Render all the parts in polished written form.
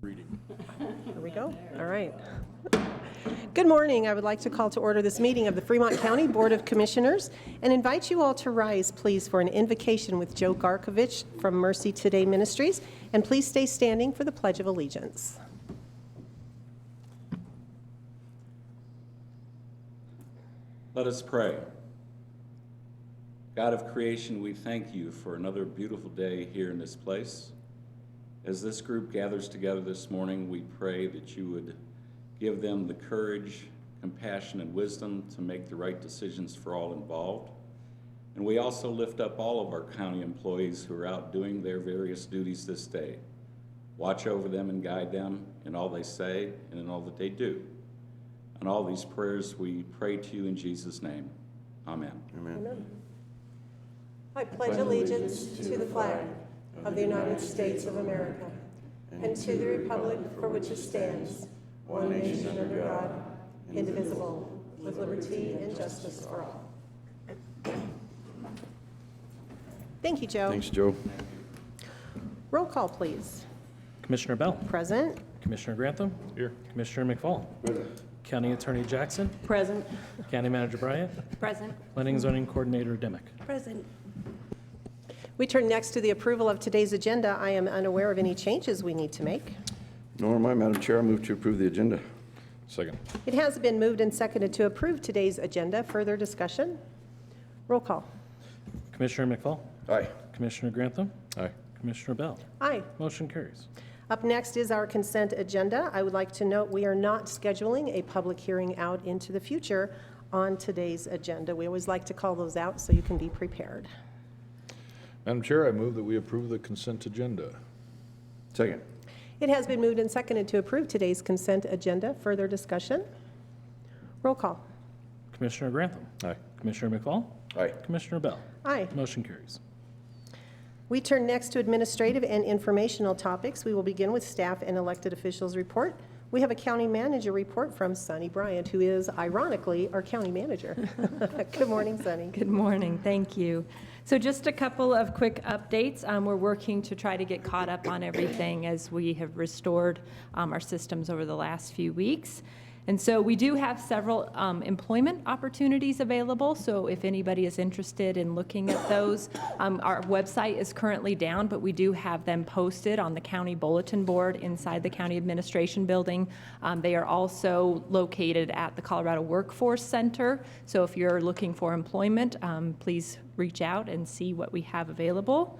Reading. Here we go. All right. Good morning. I would like to call to order this meeting of the Fremont County Board of Commissioners and invite you all to rise, please, for an invocation with Joe Garkovich from Mercy Today Ministries, and please stay standing for the Pledge of Allegiance. Let us pray. God of creation, we thank you for another beautiful day here in this place. As this group gathers together this morning, we pray that you would give them the courage, compassion, and wisdom to make the right decisions for all involved. And we also lift up all of our county employees who are out doing their various duties this day. Watch over them and guide them in all they say and in all that they do. And all these prayers we pray to you in Jesus' name. Amen. Amen. I pledge allegiance to the flag of the United States of America and to the republic for which it stands, one nation under God, indivisible, with liberty and justice for all. Thank you, Joe. Thanks, Joe. Roll call, please. Commissioner Bell. Present. Commissioner Grantham. Here. Commissioner McFall. County Attorney Jackson. Present. County Manager Bryant. Present. Planning and Zoning Coordinator Dimick. Present. We turn next to the approval of today's agenda. I am unaware of any changes we need to make. Nor am I, Madam Chair. I move to approve the agenda. Second. It has been moved and seconded to approve today's agenda. Further discussion? Roll call. Commissioner McFall. Aye. Commissioner Grantham. Aye. Commissioner Bell. Aye. Motion carries. Up next is our consent agenda. I would like to note we are not scheduling a public hearing out into the future on today's agenda. We always like to call those out so you can be prepared. Madam Chair, I move that we approve the consent agenda. Second. It has been moved and seconded to approve today's consent agenda. Further discussion? Roll call. Commissioner Grantham. Aye. Commissioner McFall. Aye. Commissioner Bell. Aye. Motion carries. We turn next to administrative and informational topics. We will begin with staff and elected officials report. We have a county manager report from Sunny Bryant, who is, ironically, our county manager. Good morning, Sunny. Good morning. Thank you. So just a couple of quick updates. We're working to try to get caught up on everything as we have restored our systems over the last few weeks. And so we do have several employment opportunities available. So if anybody is interested in looking at those, our website is currently down, but we do have them posted on the county bulletin board inside the county administration building. They are also located at the Colorado Workforce Center. So if you're looking for employment, please reach out and see what we have available.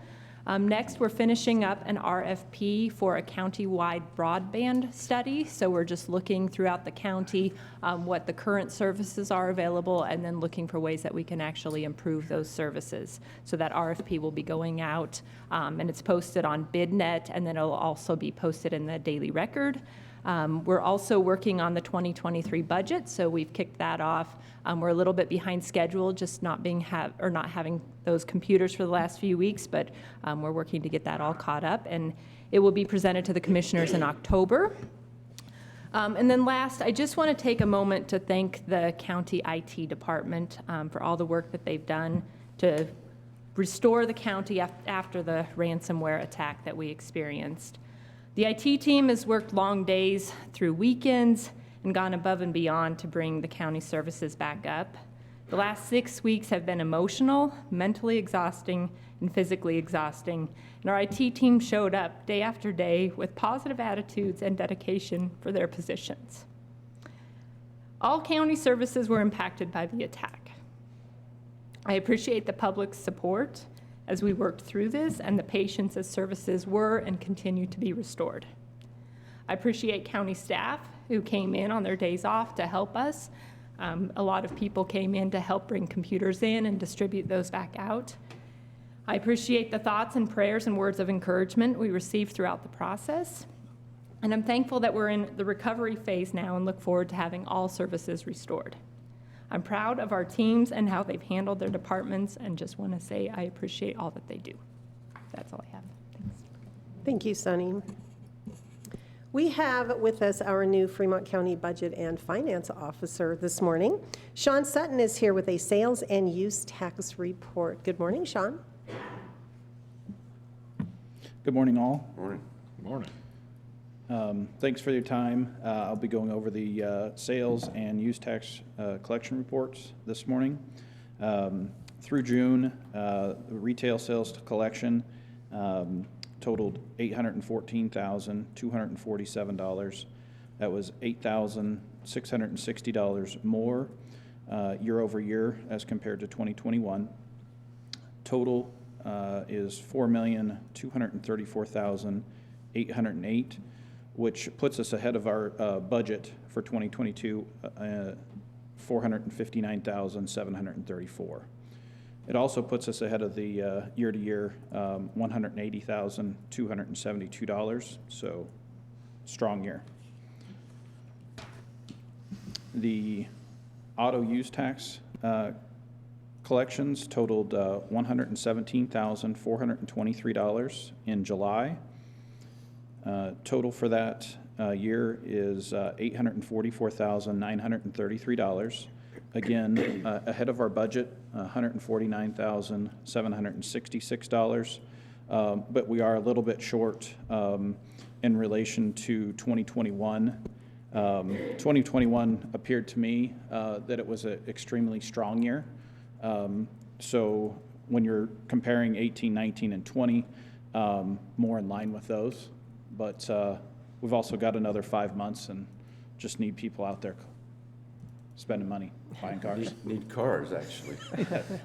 Next, we're finishing up an RFP for a county-wide broadband study. So we're just looking throughout the county what the current services are available and then looking for ways that we can actually improve those services. So that RFP will be going out and it's posted on BidNet, and then it'll also be posted in the Daily Record. We're also working on the 2023 budget, so we've kicked that off. We're a little bit behind schedule, just not having those computers for the last few weeks, but we're working to get that all caught up, and it will be presented to the commissioners in October. And then last, I just want to take a moment to thank the county IT department for all the work that they've done to restore the county after the ransomware attack that we experienced. The IT team has worked long days through weekends and gone above and beyond to bring the county services back up. The last 6 weeks have been emotional, mentally exhausting, and physically exhausting. And our IT team showed up day after day with positive attitudes and dedication for their positions. All county services were impacted by the attack. I appreciate the public's support as we worked through this and the patience as services were and continue to be restored. I appreciate county staff who came in on their days off to help us. A lot of people came in to help bring computers in and distribute those back out. I appreciate the thoughts and prayers and words of encouragement we received throughout the process. And I'm thankful that we're in the recovery phase now and look forward to having all services restored. I'm proud of our teams and how they've handled their departments, and just want to say I appreciate all that they do. That's all I have. Thanks. Thank you, Sunny. We have with us our new Fremont County Budget and Finance Officer this morning. Sean Sutton is here with a sales and use tax report. Good morning, Sean. Good morning, all. Morning. Morning. Thanks for your time. I'll be going over the sales and use tax collection reports this morning. Through June, the retail sales to collection totaled $814,247. That was $8,660 more year over year as compared to 2021. Total is $4,234,808, which puts us ahead of our budget for 2022, $459,734. It also puts us ahead of the year-to-year $180,272, so strong year. The auto use tax collections totaled $117,423 in July. Total for that year is $844,933. Again, ahead of our budget, $149,766. But we are a little bit short in relation to 2021. 2021 appeared to me that it was an extremely strong year. So when you're comparing 18, 19, and 20, more in line with those. But we've also got another 5 months and just need people out there spending money, buying cars. Need cars, actually.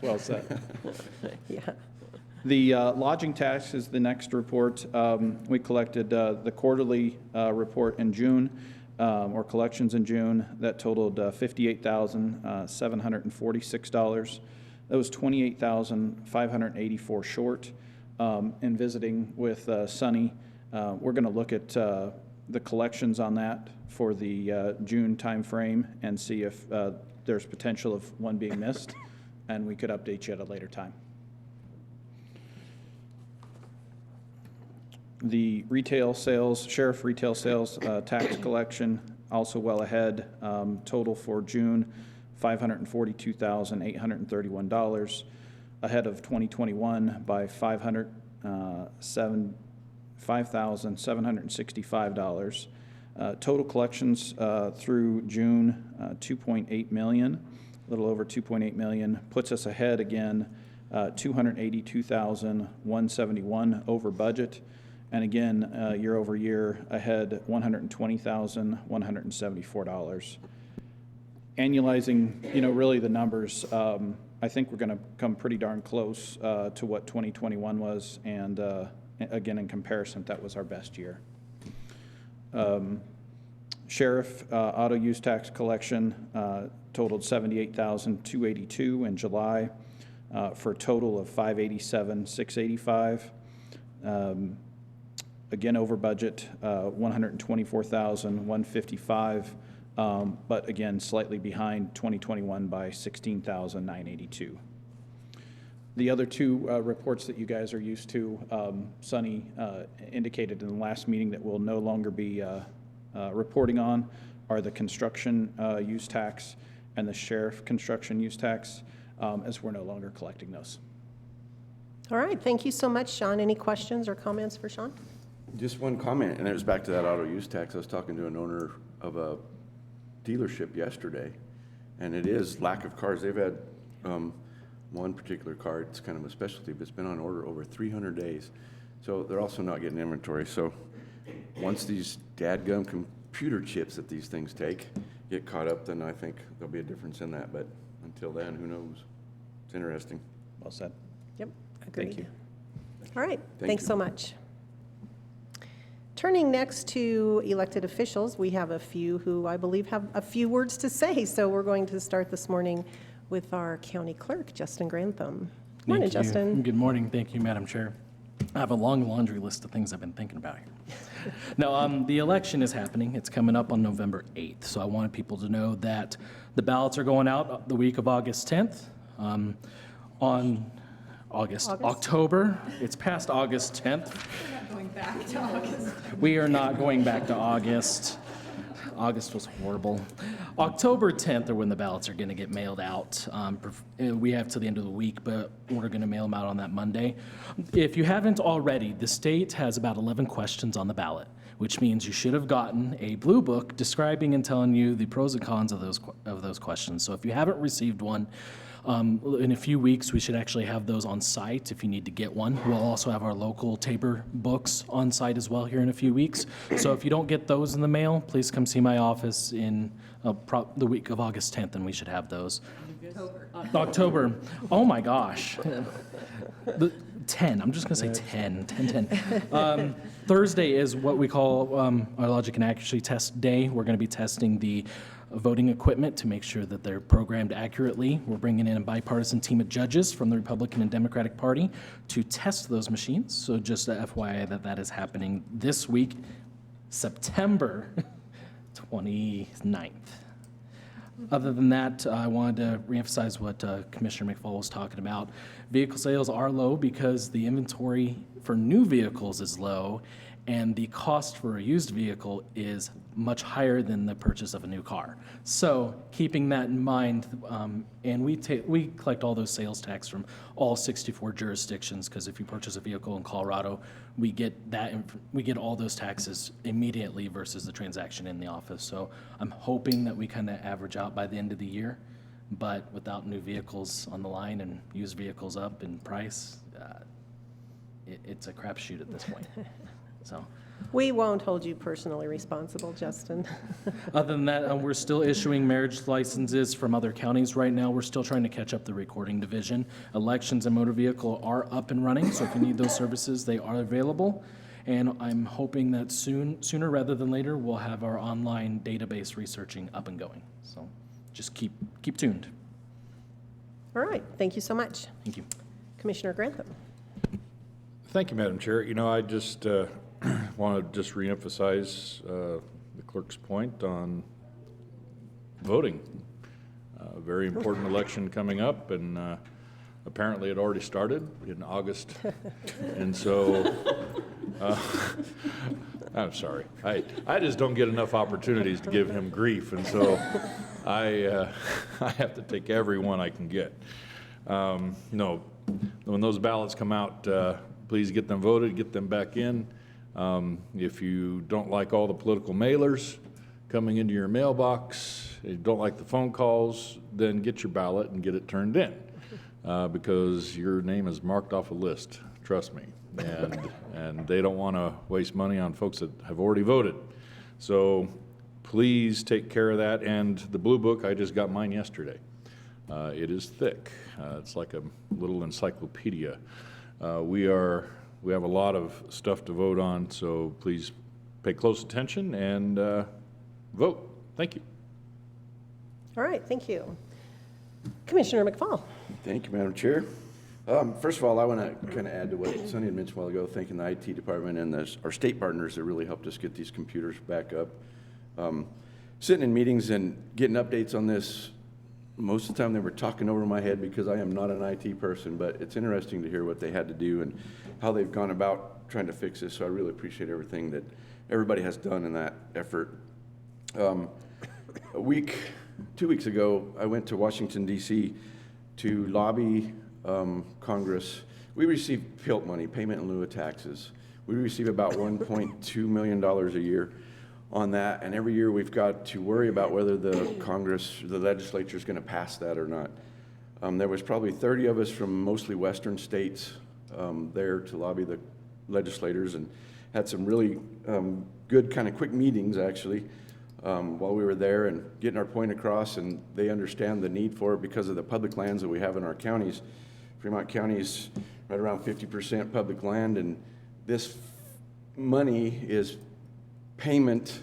Well said. Yeah. The lodging tax is the next report. We collected the quarterly report in June, or collections in June, that totaled $58,746. That was $28,584 short. In visiting with Sunny, we're going to look at the collections on that for the June timeframe and see if there's potential of one being missed, and we could update you at a later time. The retail sales, sheriff retail sales tax collection, also well ahead. Total for June, $542,831, ahead of 2021 by $5,765. Total collections through June, 2.8 million, a little over 2.8 million, puts us ahead again, 282,171 over budget. And again, year over year ahead, $120,174. Annualizing, really the numbers, I think we're going to come pretty darn close to what 2021 was, and again, in comparison, that was our best year. Sheriff auto use tax collection totaled $78,282 in July for a total of $587,685. Again, over budget, $124,155, but again, slightly behind 2021 by $16,982. The other two reports that you guys are used to, Sunny indicated in the last meeting that we'll no longer be reporting on, are the construction use tax and the sheriff construction use tax, as we're no longer collecting those. All right, thank you so much, Sean. Any questions or comments for Sean? Just one comment, and it was back to that auto use tax. I was talking to an owner of a dealership yesterday, and it is lack of cars. They've had one particular car, it's kind of a specialty, but it's been on order over 300 days. So they're also not getting inventory. So once these dadgum computer chips that these things take get caught up, then I think there'll be a difference in that. But until then, who knows? It's interesting. Well said. Yep, agreed. Thank you. All right, Thank thanks you. so much. Turning next to elected officials, we have a few who I believe have a few words to say. So we're going to start this morning with our county clerk, Justin Grantham. Morning, Thank you. Justin. Good morning. Thank you, Madam Chair. I have a long laundry list of things I've been thinking about here. No, the election is happening. It's coming up on November 8th. So I wanted people to know that the ballots are going out the week of August 10th. On October. It's past August 10th. We are not going back to August. August was horrible. October 10th are when the ballots are going to get mailed out. We have till the end of the week, but we're going to mail them out on that Monday. If you haven't already, the state has about 11 questions on the ballot, which means you should have gotten a blue book describing and telling you the pros and cons of those questions. So if you haven't received one, in a few weeks, we should actually have those on site if you need to get one. We'll also have our local Tabor books on site as well here in a few weeks. So if you don't get those in the mail, please come see my office in the week of August 10th, and we should have those. October. Oh my gosh. 10. I'm just going to say 10. Thursday is what we call our logic and accuracy test day. We're going to be testing the voting equipment to make sure that they're programmed accurately. We're bringing in a bipartisan team of judges from the Republican and Democratic Party to test those machines. So just a FYI that is happening this week, September 29th. Other than that, I wanted to reemphasize what Commissioner McFall was talking about. Vehicle sales are low because the inventory for new vehicles is low, and the cost for a used vehicle is much higher than the purchase of a new car. So keeping that in mind, and we collect all those sales tax from all 64 jurisdictions, because if you purchase a vehicle in Colorado, we get all those taxes immediately versus the transaction in the office. So I'm hoping that we kind of average out by the end of the year, but without new vehicles on the line and used vehicles up in price, it's a crapshoot at this point. So, We won't hold you personally responsible, Justin. other than that, we're still issuing marriage licenses from other counties right now. We're still trying to catch up the recording division. Elections and motor vehicle are up and running, so if you need those services, they are available. And I'm hoping that sooner rather than later, we'll have our online database researching up and going. So just keep tuned. All right, thank you so much. Thank you. Commissioner Grantham. Thank you, Madam Chair. You know, I just want to just reemphasize the clerk's point on voting. Very important election coming up, and apparently it already started in August. And so, I'm sorry. I just don't get enough opportunities to give him grief, and so I have to take every one I can get. No, when those ballots come out, please get them voted, get them back in. If you don't like all the political mailers coming into your mailbox, you don't like the phone calls, then get your ballot and get it turned in, because your name is marked off a list, trust me. And they don't want to waste money on folks that have already voted. So please take care of that. And the blue book, I just got mine yesterday. It is thick. It's like a little encyclopedia. We have a lot of stuff to vote on, so please pay close attention and vote. Thank you. All right, thank you. Commissioner McFall. Thank you, Madam Chair. First of all, I want to kind of add to what Sonny had mentioned a while ago, thanking the IT department and our state partners that really helped us get these computers back up. Sitting in meetings and getting updates on this, most of the time they were talking over my head because I am not an IT person, but it's interesting to hear what they had to do and how they've gone about trying to fix this. So I really appreciate everything that everybody has done in that effort. 2 weeks ago, I went to Washington, D.C. to lobby Congress. We receive PILT money, payment in lieu of taxes. We receive about $1.2 million a year on that, and every year we've got to worry about whether the legislature is going to pass that or not. There was probably 30 of us from mostly western states there to lobby the legislators, and had some really good kind of quick meetings actually while we were there and getting our point across, and they understand the need for it because of the public lands that we have in our counties. Fremont County is right around 50% public land, and this money is payment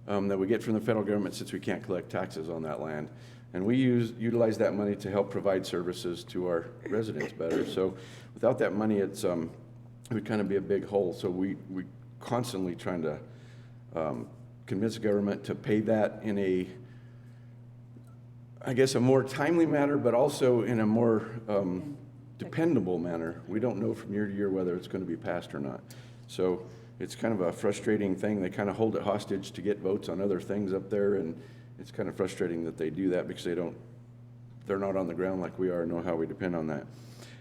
that we get from the federal government since we can't collect taxes on that land. And we utilize that money to help provide services to our residents better. So without that money, it would kind of be a big hole. So we constantly trying to convince the government to pay that in a more timely manner, but also in a more dependable manner. We don't know from year to year whether it's going to be passed or not. So it's kind of a frustrating thing. They kind of hold it hostage to get votes on other things up there, and it's kind of frustrating that they do that because they're not on the ground like we are, know how we depend on that.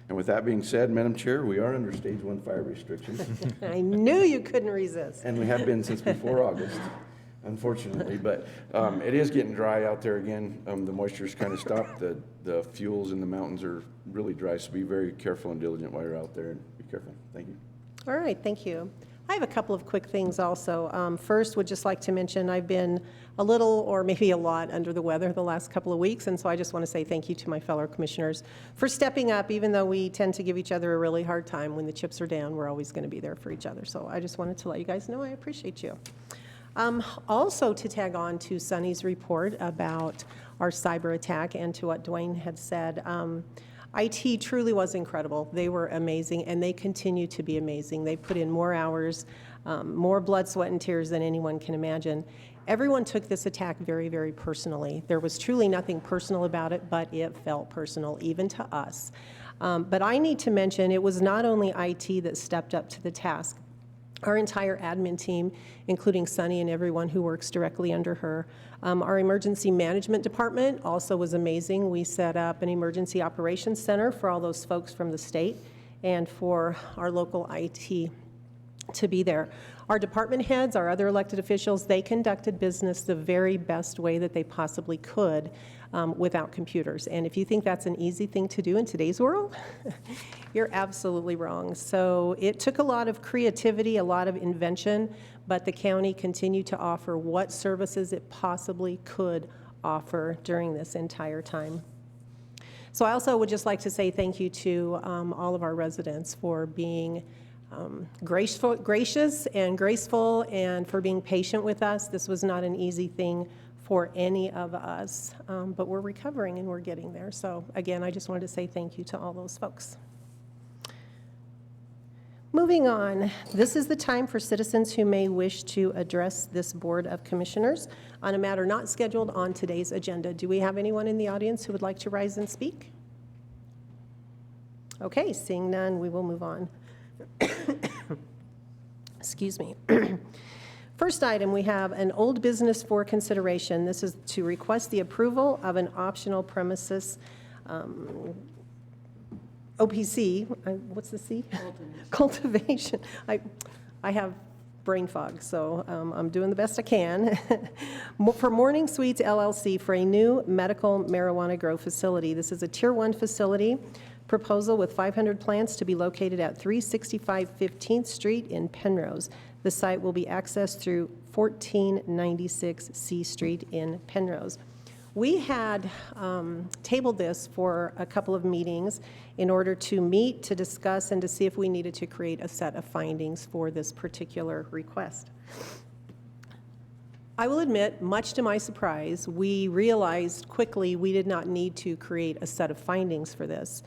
And with that being said, Madam Chair, we are under stage 1 fire restrictions, I knew you couldn't resist. and we have been since before August, unfortunately. But it is getting dry out there again. The moisture's kind of stopped. The fuels in the mountains are really dry, so be very careful and diligent while you're out there, and be careful. Thank you. All right, thank you. I have a couple of quick things also. First, would just like to mention I've been a little or maybe a lot under the weather the last couple of weeks, and so I just want to say thank you to my fellow commissioners for stepping up. Even though we tend to give each other a really hard time when the chips are down, we're always going to be there for each other. So I just wanted to let you guys know I appreciate you. Also, to tag on to Sunny's report about our cyber attack and to what Dwayne had said, IT truly was incredible. They were amazing, and they continue to be amazing. They put in more hours, more blood, sweat, and tears than anyone can imagine. Everyone took this attack very, very personally. There was truly nothing personal about it, but it felt personal, even to us. But I need to mention, it was not only IT that stepped up to the task. Our entire admin team, including Sunny and everyone who works directly under her. Our emergency management department also was amazing. We set up an emergency operations center for all those folks from the state and for our local IT to be there. Our department heads, our other elected officials, they conducted business the very best way that they possibly could without computers. And if you think that's an easy thing to do in today's world, you're absolutely wrong. So it took a lot of creativity, a lot of invention, but the county continued to offer what services it possibly could offer during this entire time. So I also would just like to say thank you to all of our residents for being gracious and graceful, and for being patient with us. This was not an easy thing for any of us, but we're recovering and we're getting there. So again, I just wanted to say thank you to all those folks. Moving on, this is the time for citizens who may wish to address this Board of Commissioners on a matter not scheduled on today's agenda. Do we have anyone in the audience who would like to rise and speak? Okay, seeing none, we will move on. Excuse me. First item, we have an old business for consideration. This is to request the approval of an optional premises OPC, what's the C? Cultivation. I have brain fog, so I'm doing the best I can. For Morning Sweets LLC for a new medical marijuana grow facility. This is a Tier 1 facility. Proposal with 500 plants to be located at 365 15th Street in Penrose. The site will be accessed through 1496 C Street in Penrose. We had tabled this for a couple of meetings in order to meet, to discuss, and to see if we needed to create a set of findings for this particular request. I will admit, much to my surprise, we realized quickly we did not need to create a set of findings for this.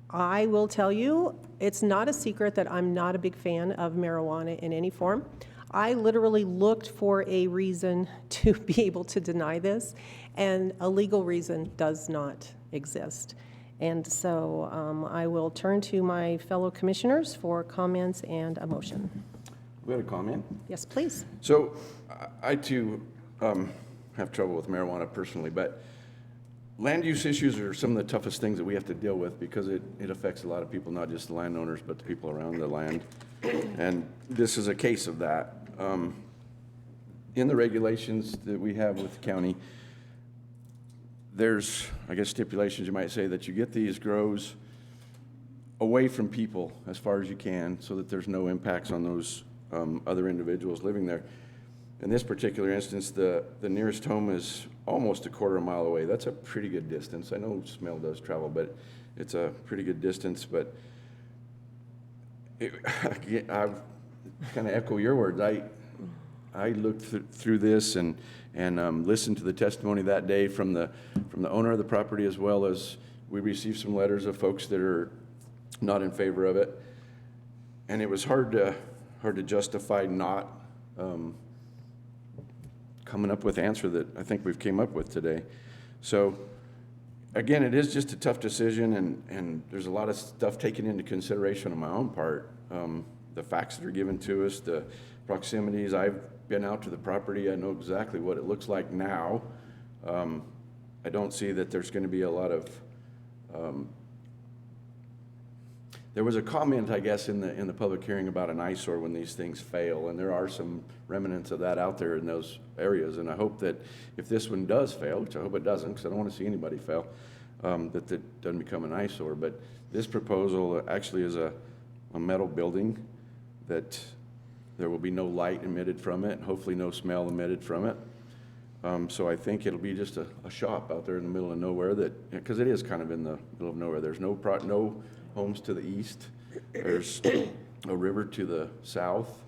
I will tell you, it's not a secret that I'm not a big fan of marijuana in any form. I literally looked for a reason to be able to deny this, and a legal reason does not exist. And so I will turn to my fellow commissioners for comments and a motion. We had a comment? Yes, please. So I too have trouble with marijuana personally, but land use issues are some of the toughest things that we have to deal with because it affects a lot of people, not just the landowners, but the people around the land. And this is a case of that. In the regulations that we have with the county, there's, I guess, stipulations, you might say, that you get these grows away from people as far as you can so that there's no impacts on those other individuals living there. In this particular instance, the nearest home is almost a quarter mile away. That's a pretty good distance. I know smell does travel, but it's a pretty good distance. But I kind of echo your words. I looked through this and listened to the testimony that day from the owner of the property, as well as we received some letters of folks that are not in favor of it. And it was hard to justify not coming up with the answer that I think we've came up with today. So again, it is just a tough decision, and there's a lot of stuff taken into consideration on my own part. The facts that are given to us, the proximities. I've been out to the property. I know exactly what it looks like now. I don't see that there's going to be a lot of there was a comment, I guess, in the public hearing about an eyesore when these things fail, and there are some remnants of that out there in those areas. And I hope that if this one does fail, which I hope it doesn't, because I don't want to see anybody fail, that it doesn't become an eyesore. But this proposal actually is a metal building that there will be no light emitted from it, hopefully no smell emitted from it. So I think it'll be just a shop out there in the middle of nowhere because it is kind of in the middle of nowhere. There's no homes to the east. There's a river to the south.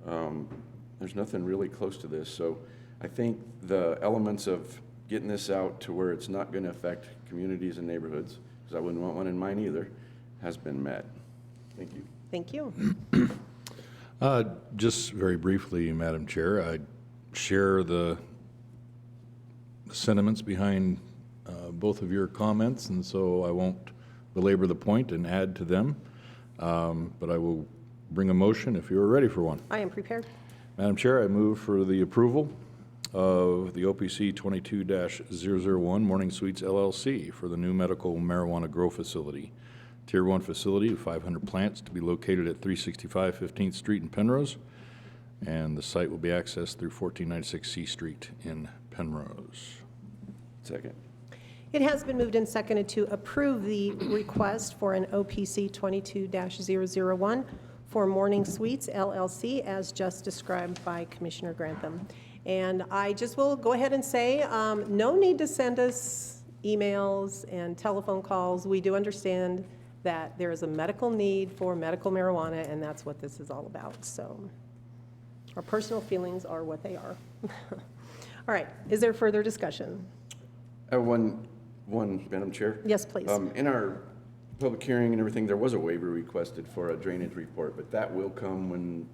There's nothing really close to this. So I think the elements of getting this out to where it's not going to affect communities and neighborhoods, because I wouldn't want one in mine either, has been met. Thank you. Thank you. Just very briefly, Madam Chair, I share the sentiments behind both of your comments, and so I won't belabor the point and add to them, but I will bring a motion if you are ready for one. I am prepared. Madam Chair, I move for the approval of the OPC 22-001 Morning Suites LLC for the new medical marijuana grow facility. Tier 1 facility of 500 plants to be located at 365 15th Street in Penrose, and the site will be accessed through 1496 C Street in Penrose. Second. It has been moved and seconded to approve the request for an OPC 22-001 for Morning Suites LLC as just described by Commissioner Grantham. And I just will go ahead and say, no need to send us emails and telephone calls. We do understand that there is a medical need for medical marijuana, and that's what this is all about. So our personal feelings are what they are. All right, is there further discussion? I have one, Madam Chair. Yes, please. In our public hearing and everything, there was a waiver requested for a drainage report, but that will come when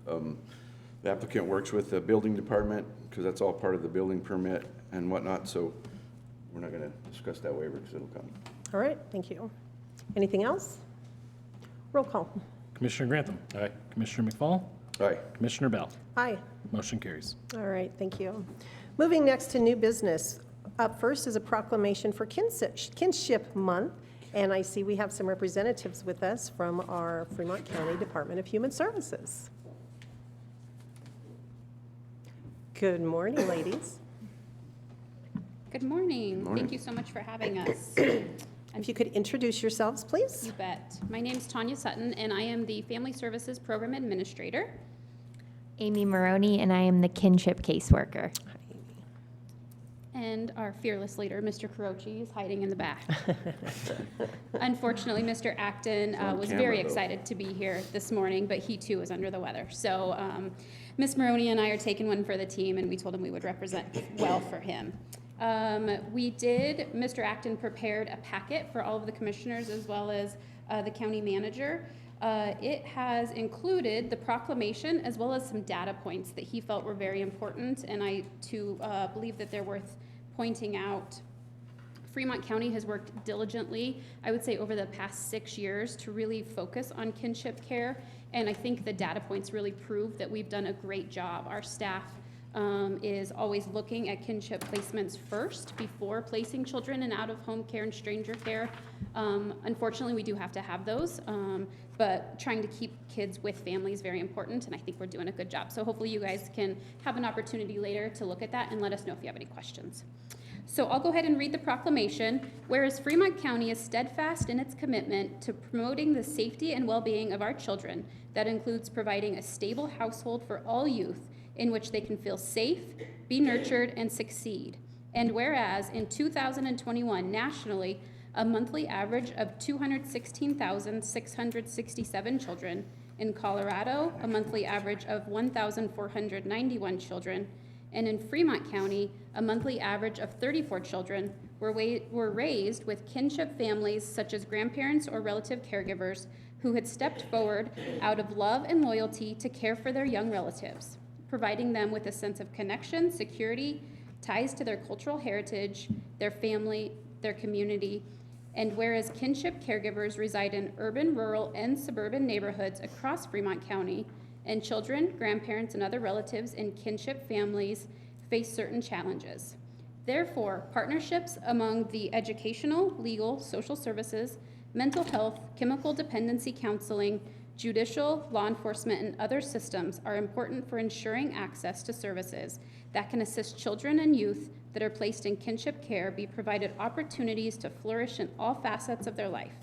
the applicant works with the building department, because that's all part of the building permit and whatnot, so we're not going to discuss that waiver because it'll come. All right, thank you. Anything else? Roll call. Commissioner Grantham. Aye. Commissioner McFall. Aye. Commissioner Bell. Aye. Motion carries. All right, thank you. Moving next to new business. Up first is a proclamation for Kinship Month, and I see we have some representatives with us from our Fremont County Department of Human Services. Good morning, ladies. Good morning. Thank you so much for having us. If you could introduce yourselves, please. You bet. My name is Tanya Sutton, and I am the Family Services Program Administrator. Amy Maroney, and I am the Kinship caseworker. And our fearless leader, Mr. Carochi, is hiding in the back. Unfortunately, Mr. Acton was very excited to be here this morning, but he too is under the weather. So Ms. Maroney and I are taking one for the team, and we told him we would represent well for him. Mr. Acton prepared a packet for all of the commissioners as well as the county manager. It has included the proclamation as well as some data points that he felt were very important, and I too believe that they're worth pointing out. Fremont County has worked diligently, I would say over the past 6 years, to really focus on kinship care, and I think the data points really prove that we've done a great job. Our staff is always looking at kinship placements first before placing children in out-of-home care and stranger care. Unfortunately, we do have to have those, but trying to keep kids with family is very important, and I think we're doing a good job. So hopefully you guys can have an opportunity later to look at that and let us know if you have any questions. So I'll go ahead and read the proclamation. Whereas Fremont County is steadfast in its commitment to promoting the safety and well-being of our children, that includes providing a stable household for all youth in which they can feel safe, be nurtured, and succeed. And whereas in 2021, nationally, a monthly average of 216,667 children, in Colorado, a monthly average of 1,491 children, and in Fremont County, a monthly average of 34 children were raised with kinship families such as grandparents or relative caregivers who had stepped forward out of love and loyalty to care for their young relatives, providing them with a sense of connection, security, ties to their cultural heritage, their family, their community. And whereas kinship caregivers reside in urban, rural, and suburban neighborhoods across Fremont County, and children, grandparents, and other relatives in kinship families face certain challenges. Therefore, partnerships among the educational, legal, social services, mental health, chemical dependency counseling, judicial, law enforcement, and other systems are important for ensuring access to services that can assist children and youth that are placed in kinship care be provided opportunities to flourish in all facets of their life.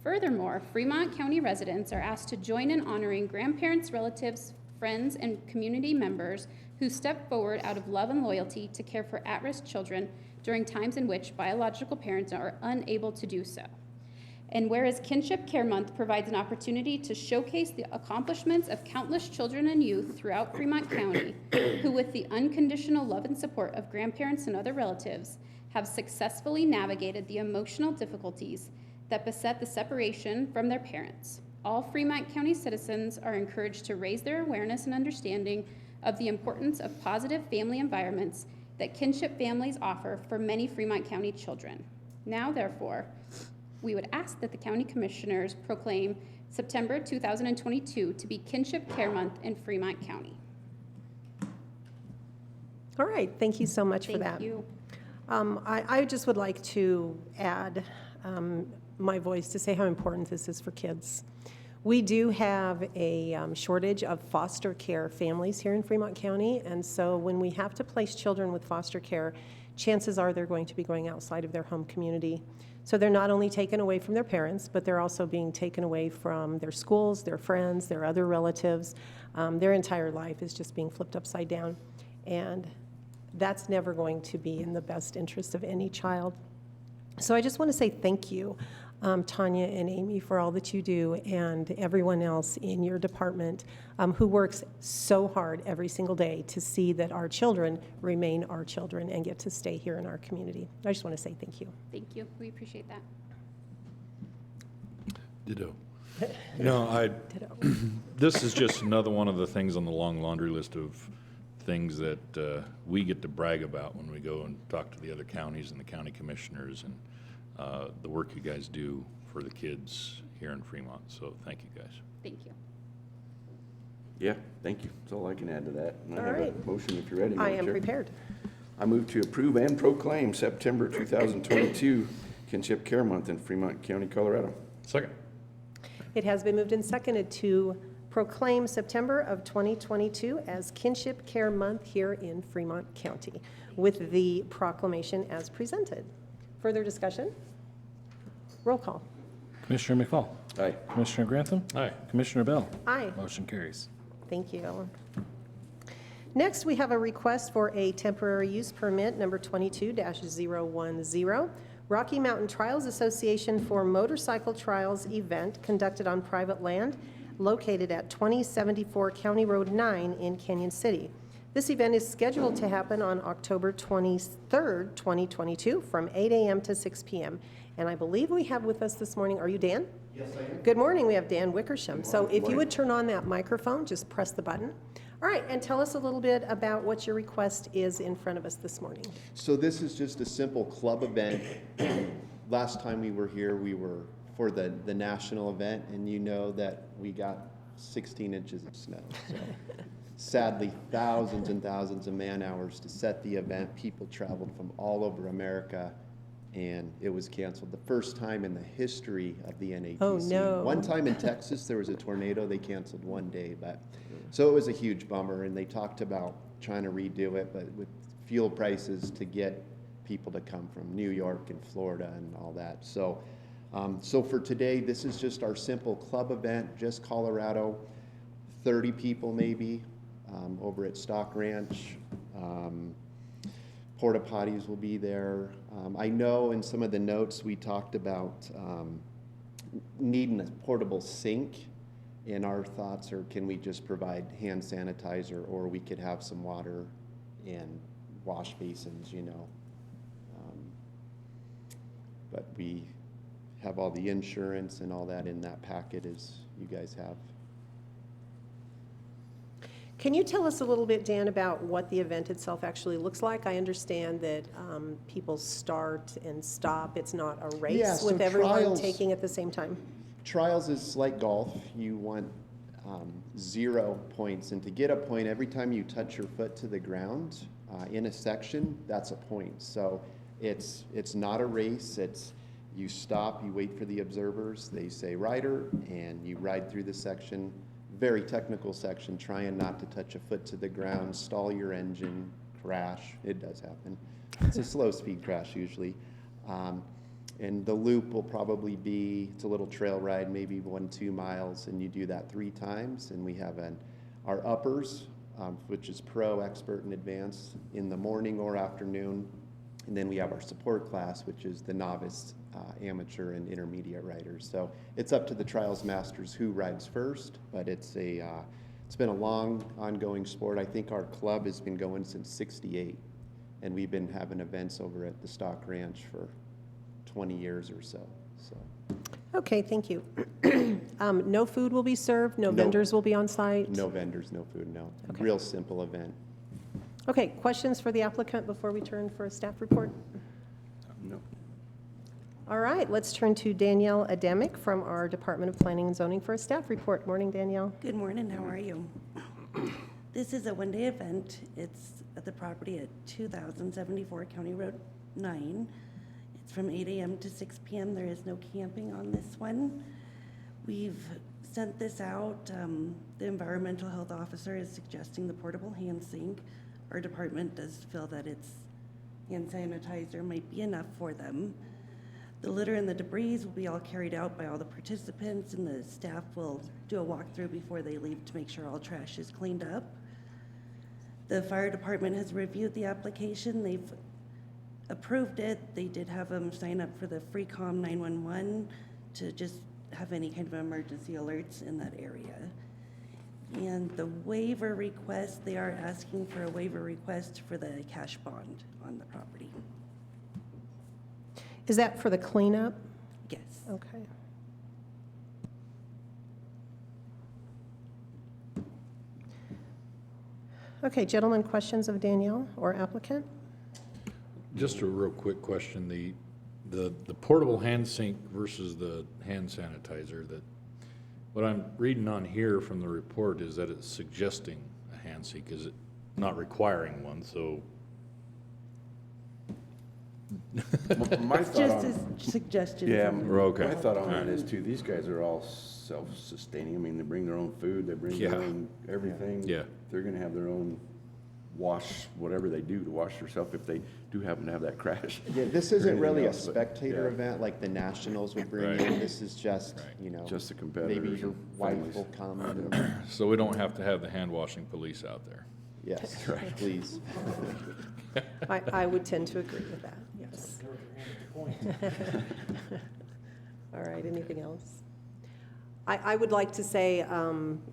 Furthermore, Fremont County residents are asked to join in honoring grandparents, relatives, friends, and community members who step forward out of love and loyalty to care for at-risk children during times in which biological parents are unable to do so. And whereas Kinship Care Month provides an opportunity to showcase the accomplishments of countless children and youth throughout Fremont County, who with the unconditional love and support of grandparents and other relatives, have successfully navigated the emotional difficulties that beset the separation from their parents. All Fremont County citizens are encouraged to raise their awareness and understanding of the importance of positive family environments that kinship families offer for many Fremont County children. Now, therefore, we would ask that the County Commissioners proclaim September 2022 to be Kinship Care Month in Fremont County. All right, thank you so much for that. Thank you. I just would like to add my voice to say how important this is for kids. We do have a shortage of foster care families here in Fremont County, and so when we have to place children with foster care, chances are they're going to be going outside of their home community. So they're not only taken away from their parents, but they're also being taken away from their schools, their friends, their other relatives. Their entire life is just being flipped upside down, and that's never going to be in the best interest of any child. So I just want to say thank you, Tanya and Amy, for all that you do, and everyone else in your department who works so hard every single day to see that our children remain our children and get to stay here in our community. I just want to say thank you. Thank you. We appreciate that. Ditto. You know, Ditto. this is just another one of the things on the long laundry list of things that we get to brag about when we go and talk to the other counties and the county commissioners and the work you guys do for the kids here in Fremont. So thank you guys. Thank you. Yeah, thank you. That's all I can add to that. And I All have right. a motion if you're ready, I Madam am Chair. prepared. I move to approve and proclaim September 2022 Kinship Care Month in Fremont County, Colorado. Second. It has been moved and seconded to proclaim September of 2022 as Kinship Care Month here in Fremont County with the proclamation as presented. Further discussion? Roll call. Commissioner McFall. Aye. Commissioner Grantham. Aye. Commissioner Bell. Aye. Motion carries. Thank you. Next, we have a request for a temporary use permit, number 22-010, Rocky Mountain Trials Association for Motorcycle Trials event conducted on private land located at 2074 County Road 9 in Canyon City. This event is scheduled to happen on October 23rd, 2022, from 8 a.m. to 6 p.m. And I believe we have with us this morning, are you Dan? Yes, I am. Good morning, we have Dan Wickersham. So if you would turn on that microphone, just press the button. All right, and tell us a little bit about what your request is in front of us this morning. So this is just a simple club event. Last time we were here, we were for the national event, and you know that we got 16 inches of snow. So sadly, thousands and thousands of man hours to set the event. People traveled from all over America, and it was canceled. The first time in the history of the NATC. Oh, no. One time in Texas, there was a tornado. They canceled one day, but so it was a huge bummer, and they talked about trying to redo it, but with fuel prices to get people to come from New York and Florida and all that. So, so for today, this is just our simple club event, just Colorado, 30 people maybe, over at Stock Ranch. Porta potties will be there. I know in some of the notes we talked about needing a portable sink. And our thoughts are, can we just provide hand sanitizer, or we could have some water and wash basins, you know. But we have all the insurance and all that in that packet as you guys have. Can you tell us a little bit, Dan, about what the event itself actually looks like? I understand that people start and stop. It's not a race Yeah, so with everyone trials- taking at the same time. Trials is like golf. You want 0 points, and to get a point every time you touch your foot to the ground in a section, that's a point. So it's not a race. You stop, you wait for the observers, they say rider, and you ride through the section, very technical section, trying not to touch a foot to the ground, stall your engine, crash. It does happen. It's a slow speed crash usually. And the loop will probably be, it's a little trail ride, maybe 1-2 miles, and you do that 3 times. And we have our uppers, which is pro, expert, and advanced in the morning or afternoon. And then we have our support class, which is the novice, amateur, and intermediate riders. So it's up to the trials masters who rides first, but it's been a long, ongoing sport. I think our club has been going since '68, and we've been having events over at the Stock Ranch for 20 years or so. Okay, thank you. No food will be served, no No. vendors will be on site? No vendors, no food, no. Okay. Real simple event. Okay, questions for the applicant before we turn for a staff report? No. All right, let's turn to Danielle Adamick from our Department of Planning and Zoning for a staff report. Morning, Danielle. Good morning, how are you? This is a one-day event. It's at the property at 2074 County Road 9. It's from 8 a.m. to 6 p.m. There is no camping on this one. We've sent this out. The environmental health officer is suggesting the portable hand sink. Our department does feel that its hand sanitizer might be enough for them. The litter and the debris will be all carried out by all the participants, and the staff will do a walkthrough before they leave to make sure all trash is cleaned up. The fire department has reviewed the application. They've approved it. They did have them sign up for the free COM 911 to just have any kind of emergency alerts in that area. And the waiver request, they are asking for a waiver request for the cash bond on the property. Is that for the cleanup? Yes. Okay. Okay, gentlemen, questions of Danielle or applicant? Just a real quick question, the portable hand sink versus the hand sanitizer, that, what I'm reading on here from the report is that it's suggesting a hand sink, is it not requiring one, so. My It's thought just on, a suggestion. yeah, from We're okay. my thought on All that right. is too, these guys are all self-sustaining. I mean, they bring their own food, they bring Yeah. their own everything. Yeah. They're gonna have their own wash, whatever they do to wash themselves if they do happen to have that crash. Yeah, this Or isn't anything really a else, but, spectator yeah. event like the Nationals would bring Right. in. This is just, Right. you know, Just the competitors maybe your and wife families. will come. and- So we don't have to have the hand washing police out there. Yes, Right. please. I would tend to agree with that, yes. All right, anything else? I would like to say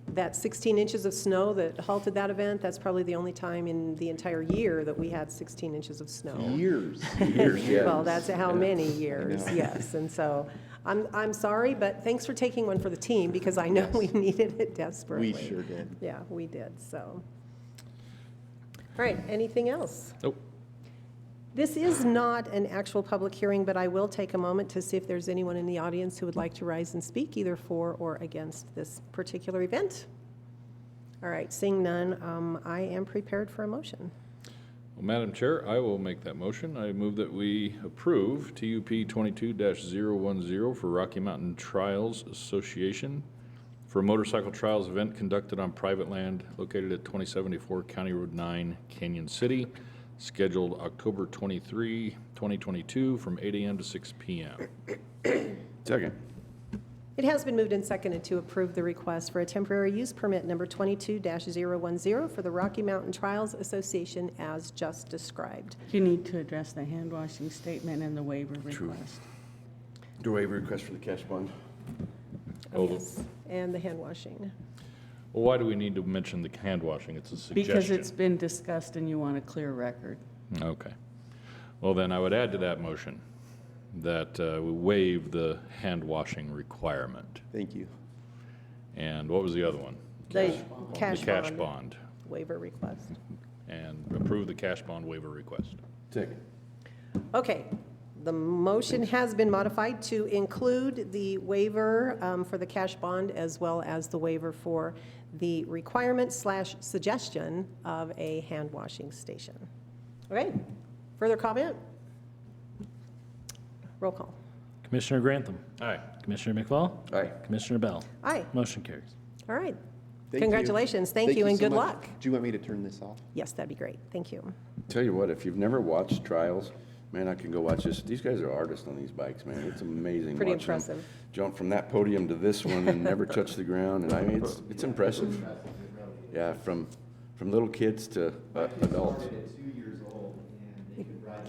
that 16 inches of snow that halted that event, that's probably the only time in the entire year that we had 16 inches of snow. Years. Years, yeah. Well, that's how Yeah. many years, know. yes. And so I'm sorry, but thanks for taking one for the team because I know we needed it desperately. We sure did. Yeah, we did, so. All right, anything else? Nope. This is not an actual public hearing, but I will take a moment to see if there's anyone in the audience who would like to rise and speak, either for or against this particular event. All right, seeing none, I am prepared for a motion. Well, Madam Chair, I will make that motion. I move that we approve TUP 22-010 for Rocky Mountain Trials Association for a motorcycle trials event conducted on private land located at 2074 County Road 9, Canyon City, scheduled October 23, 2022, from 8 a.m. to 6 p.m. Second. It has been moved and seconded to approve the request for a temporary use permit number 22-010 for the Rocky Mountain Trials Association as just described. You need to address the hand washing statement and the waiver True. request. Do waiver request for the cash bond? Oh, Yes, and the hand washing. Well, why do we need to mention the hand washing? It's a suggestion. Because it's been discussed and you want a clear record. Okay. Well, then I would add to that motion that we waive the hand washing requirement. Thank you. And what was the other one? The The cash cash bond bond. waiver request. And approve the cash bond waiver request. Second. Okay, the motion has been modified to include the waiver for the cash bond as well as the waiver for the requirement/suggestion of a hand washing station. Okay, further comment? Roll call. Commissioner Grantham. Aye. Commissioner McFall. Aye. Commissioner Bell. Aye. Motion carries. All right. Thank you. Congratulations. Thank you and so good much. luck. Do you want me to turn this off? Yes, that'd be great. Thank you. Tell you what, if you've never watched trials, man, I can go watch this. These guys are artists on these bikes, man. It's amazing. Pretty watching them impressive. jump from that podium to this one and never touch the ground. And I mean, it's impressive. Yeah, from little kids to adults.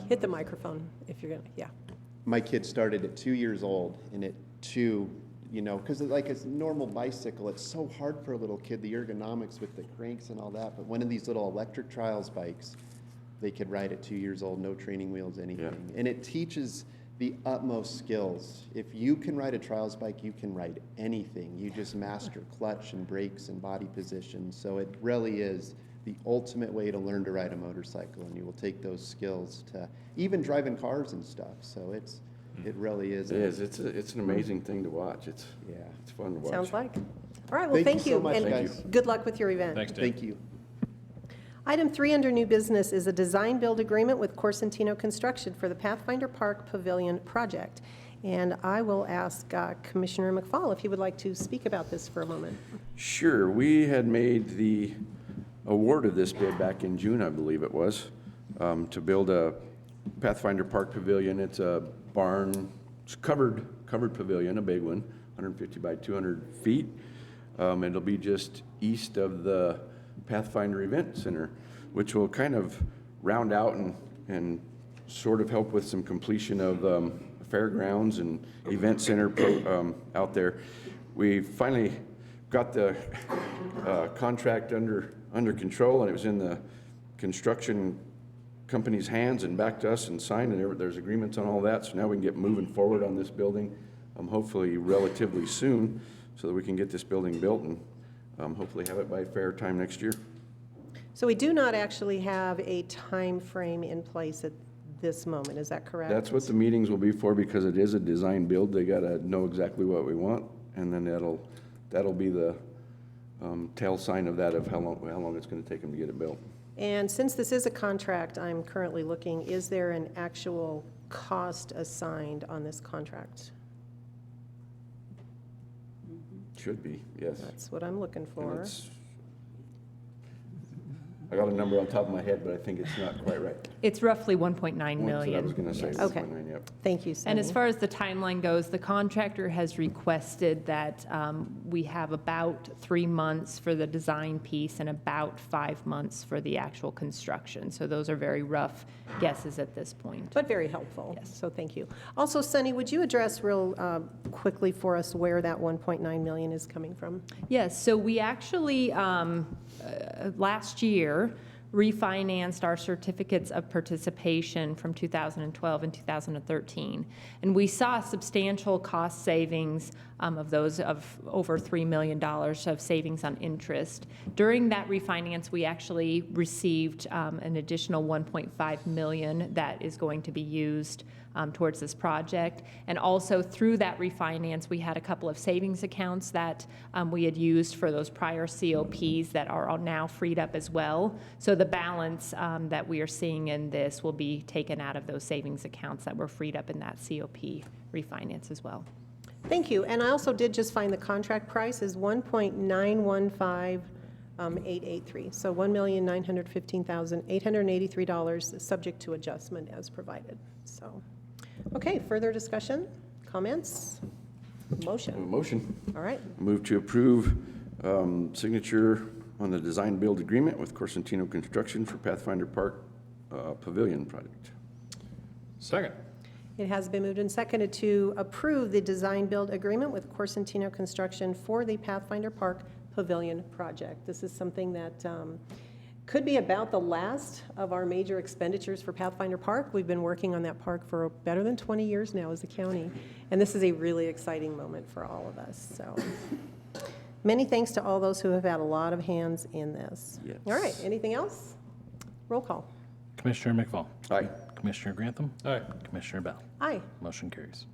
Hit the microphone if you're gonna, yeah. My kid started at 2 years old, and at 2, because like a normal bicycle, it's so hard for a little kid, the ergonomics with the cranks and all that. But one of these little electric trials bikes, they could ride at 2 years old, no training wheels, anything. Yeah. And it teaches the utmost skills. If you can ride a trials bike, you can ride anything. You just master clutch and brakes and body position. So it really is the ultimate way to learn to ride a motorcycle, and you will take those skills to even driving cars and stuff. So it really is. It is. It's an amazing thing to watch. It's fun to watch. Sounds like. All right, well, Thank thank you you. so much, And guys. good luck with your event. Thanks, Dave. Thank you. Item 3 under new business is a design-build agreement with Corsentino Construction for the Pathfinder Park Pavilion project. And I will ask Commissioner McFall if he would like to speak about this for a moment. Sure. We had made the award of this bid back in June, I believe it was, to build a Pathfinder Park Pavilion. It's a barn, it's covered pavilion, a big one, 150 by 200 feet. It'll be just east of the Pathfinder Event Center, which will kind of round out and sort of help with some completion of fairgrounds and event center out there. We finally got the contract under control, and it was in the construction company's hands and back to us and signed, and there's agreements on all that. So now we can get moving forward on this building, hopefully relatively soon, so that we can get this building built and hopefully have it by fair time next year. So we do not actually have a time frame in place at this moment, is that correct? That's what the meetings will be for, because it is a design build. They gotta know exactly what we want, and then that'll be the tail sign of that, of how long it's gonna take them to get it built. And since this is a contract, I'm currently looking, is there an actual cost assigned on this contract? Should be, yes. That's what I'm looking And for. I got a number on top of my head, but I think it's not quite right. It's roughly 1.9 That's what I was million. gonna say. Yes. Okay. 1.9, yep. Thank you, And as Sunny. far as the timeline goes, the contractor has requested that we have about 3 months for the design piece and about 5 months for the actual construction. So those are very rough guesses at this point. But very helpful. Yes. So thank you. Also, Sunny, would you address real quickly for us where that 1.9 million is coming from? Yes, so we actually, last year, refinanced our certificates of participation from 2012 and 2013. And we saw substantial cost savings of those of over $3 million of savings on interest. During that refinance, we actually received an additional $1.5 million that is going to be used towards this project. And also through that refinance, we had a couple of savings accounts that we had used for those prior COPs that are now freed up as well. So the balance that we are seeing in this will be taken out of those savings accounts that were freed up in that COP refinance as well. Thank you. And I also did just find the contract price is 1.915883. So $1,915,883, subject to adjustment as provided. So, okay, further discussion, comments, motion. Motion. All right. Move to approve signature on the design build agreement with Corsentino Construction for Pathfinder Park Pavilion project. Second. It has been moved and seconded to approve the design-build agreement with Corsentino Construction for the Pathfinder Park Pavilion project. This is something that could be about the last of our major expenditures for Pathfinder Park. We've been working on that park for better than 20 years now as a county, and this is a really exciting moment for all of us. So, many thanks to all those who have had a lot of hands in this. Yes. All right, anything else? Roll call. Commissioner McFall. Aye. Commissioner Grantham. Aye. Commissioner Bell. Aye. Motion carries.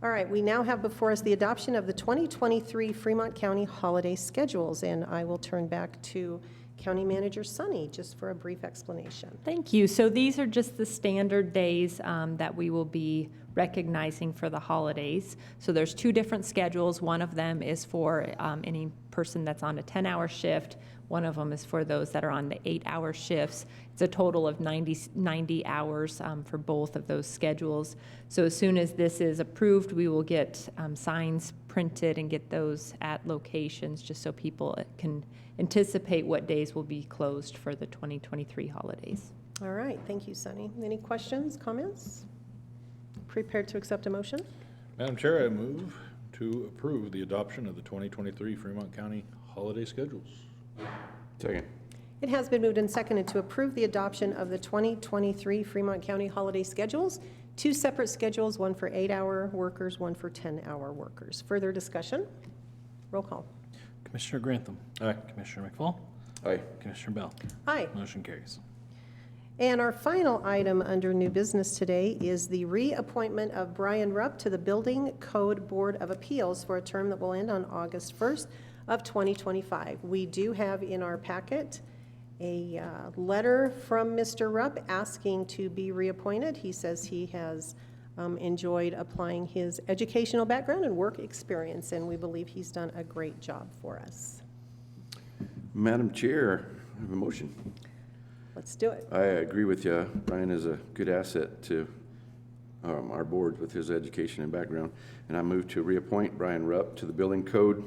All right, we now have before us the adoption of the 2023 Fremont County holiday schedules, and I will turn back to County Manager Sunny just for a brief explanation. Thank you. So these are just the standard days that we will be recognizing for the holidays. So there's two different schedules. One of them is for any person that's on a 10-hour shift. One of them is for those that are on the 8-hour shifts. It's a total of 90 hours for both of those schedules. So as soon as this is approved, we will get signs printed and get those at locations just so people can anticipate what days will be closed for the 2023 holidays. All right, thank you, Sunny. Any questions, comments? Prepared to accept a motion? Madam Chair, I move to approve the adoption of the 2023 Fremont County holiday schedules. Second. It has been moved and seconded to approve the adoption of the 2023 Fremont County holiday schedules. Two separate schedules, one for 8-hour workers, one for 10-hour workers. Further discussion? Roll call. Commissioner Grantham. Aye. Commissioner McFall. Aye. Commissioner Bell. Aye. Motion carries. And our final item under new business today is the reappointment of Brian Rupp to the Building Code Board of Appeals for a term that will end on August 1st of 2025. We do have in our packet a letter from Mr. Rupp asking to be reappointed. He says he has enjoyed applying his educational background and work experience, and we believe he's done a great job for us. Madam Chair, I have a motion. Let's do it. I agree with you. Brian is a good asset to our board with his education and background. And I move to reappoint Brian Rupp to the Building Code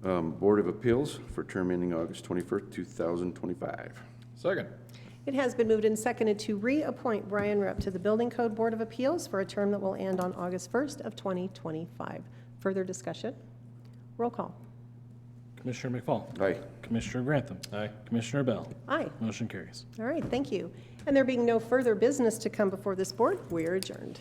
Board of Appeals for term ending August 21st, 2025. Second. It has been moved and seconded to reappoint Brian Rupp to the Building Code Board of Appeals for a term that will end on August 1st of 2025. Further discussion? Roll call. Commissioner McFall. Aye. Commissioner Grantham. Aye. Commissioner Bell. Aye. Motion carries. All right, thank you. And there being no further business to come before this board, we are adjourned.